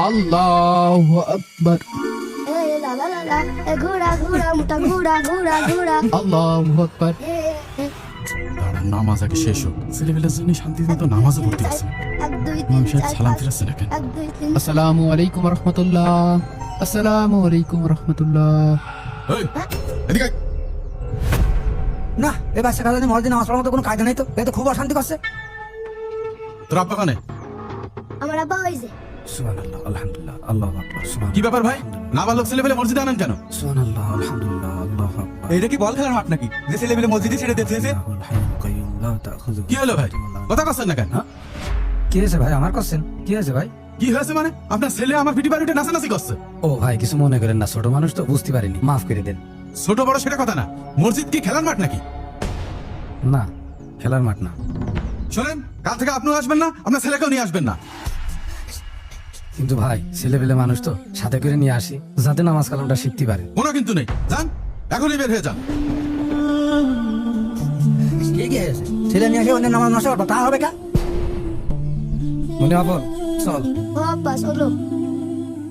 আল্লাহু আকবার। ঘোড়া ঘোড়া মোটা ঘোড়া ঘোড়া ঘোড়া। আল্লাহু আকবার। দাঁড়ান, নামাজ আগে শেষ হোক। ছেলেবেলার জন্য শান্তি মতো নামাজও পড়তে আসছে না। ইমাম সাহেব সালাম ফিরাচ্ছে না কেন? আসসালামু আলাইকুম রহমতুল্লাহ। আসসালামু আলাইকুম রহমতুল্লাহ। এই, এদিকে আয়। না, এ বাচ্চা কাজে মসজিদে নামাজ পড়ার মতো কোনো কায়দা নেই তো। এ তো খুব অশান্তি করছে। তোর আব্বা কানে? আমার আব্বা হয়েছে। সুবহানাল্লাহ, আলহামদুলিল্লাহ, আল্লাহু আকবার। কি ব্যাপার ভাই? নাবালক ছেলেবেলে মসজিদে আনেন কেন? সুবহানাল্লাহ, আলহামদুলিল্লাহ, আল্লাহু আকবার। এটা কি বল খেলার মাঠ নাকি যে ছেলেমেলে মসজিদে ছেড়ে দিতেছে? আল্লাহুল হাইয়ুল কাইয়্যুম, লা তাখুযুহু কি হলো ভাই? কথা কচ্ছেন না কেন? কি হয়েছে ভাই? আমার কোশ্চেন কি হয়েছে ভাই? কি হয়েছে মানে? আপনার ছেলে আমার পিটি বাড়িতে নাচানাচি করছে। ও ভাই, কিছু মনে করেন না, ছোট মানুষ তো, বুঝতে পারিনি, মাফ করে দেন। ছোট বড় সেটা কথা না। মসজিদ কি খেলার মাঠ নাকি? না, খেলার মাঠ না। শোনেন, কাল থেকে আপনিও আসবেন না, আপনার ছেলেকেও নিয়ে আসবেন না। কিন্তু ভাই, ছেলেপেলে মানুষ তো, সাথে করে নিয়ে আসি যাতে নামাজ কালামটা শিখতে পারে। কোনো কিন্তু নেই। যান, এখনই বের হয়ে যান। ঠিক আছে, ছেলে নিয়ে আসে অন্য নামাজ নষ্ট করবো, তা হবে কা? মনে আপন চল। ও আব্বা চলো।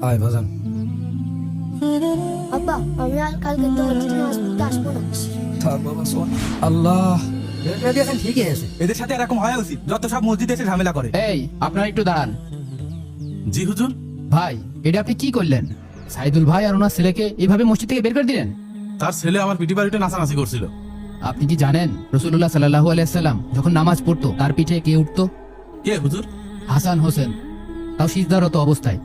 আয় বাজান। আব্বা আমি আর কালকে তো মসজিদে নামাজ পড়তে আসবো না। থাক বাবা, শোন। আল্লাহ, এটা দিয়েছেন ঠিকই আছে। এদের সাথে এরকম হওয়া উচিত, যত সব মসজিদে এসে ঝামেলা করে। এই, আপনারা একটু দাঁড়ান। জি হুজুর। ভাই, এটা আপনি কি করলেন? সাইদুল ভাই আর ওনার ছেলেকে এভাবে মসজিদ থেকে বের করে দিলেন? তার ছেলে আমার পিটি বাড়িতে নাচানাচি করছিল। আপনি কি জানেন রাসূলুল্লাহ সাল্লাল্লাহু আলাইহি সাল্লাম যখন নামাজ পড়তো তার পিঠে কে উঠতো? কে হুজুর? হাসান হোসেন, তাও সিজদারত অবস্থায়।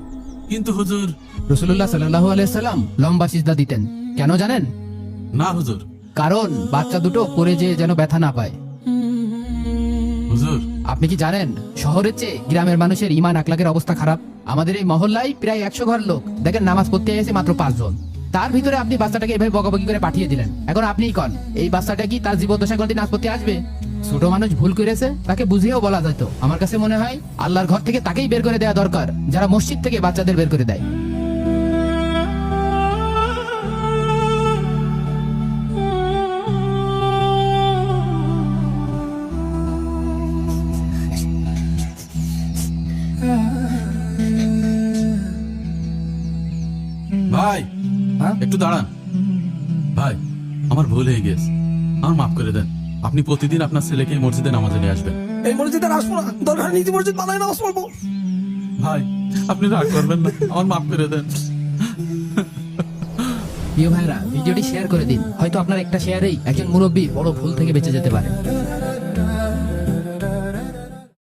কিন্তু হুজুর। রাসূলুল্লাহ সাল্লাল্লাহু আলাইহি সাল্লাম লম্বা সিজদা দিতেন। কেন জানেন? না হুজুর। কারণ বাচ্চা দুটো পড়ে যেয়ে যেন ব্যথা না পায়। হুজুর, আপনি কি জানেন শহরের চেয়ে গ্রামের মানুষের ইমান আখলাকের অবস্থা খারাপ? আমাদের এই মহল্লায় প্রায় 100 ঘর লোক, দেখেন নামাজ পড়তে এসে মাত্র 5 জন। তার ভিতরে আপনি বাচ্চাটাকে এভাবে বকাবকি করে পাঠিয়ে দিলেন। এখন আপনিই কন, এই বাচ্চাটা কি তার জীবদ্দশায় কোনদিন নামাজ পড়তে আসবে? ছোট মানুষ ভুল করেছে, তাকে বুঝিয়েও বলা যেত। আমার কাছে মনে হয় আল্লাহর ঘর থেকে তাকেই বের করে দেওয়া দরকার যারা মসজিদ থেকে বাচ্চাদের বের করে দেয়। ভাই হ্যাঁ? একটু দাঁড়ান। ভাই, আমার ভুল হয়ে গেছে, আমার মাফ করে দেন। আপনি প্রতিদিন আপনার ছেলেকে এই মসজিদে নামাজে নিয়ে আসবেন। এই মসজিদে আর আসবো না, দরকার নিজে মসজিদ বানায় নামাজ পড়বো। ভাই, আপনি রাগ করবেন না, আমার মাফ করে দেন। প্রিয় ভাইরা, ভিডিওটি শেয়ার করে দিন। হয়তো আপনার একটা শেয়ারেই একজন মুরব্বী বড় ভুল থেকে বেঁচে যেতে পারে।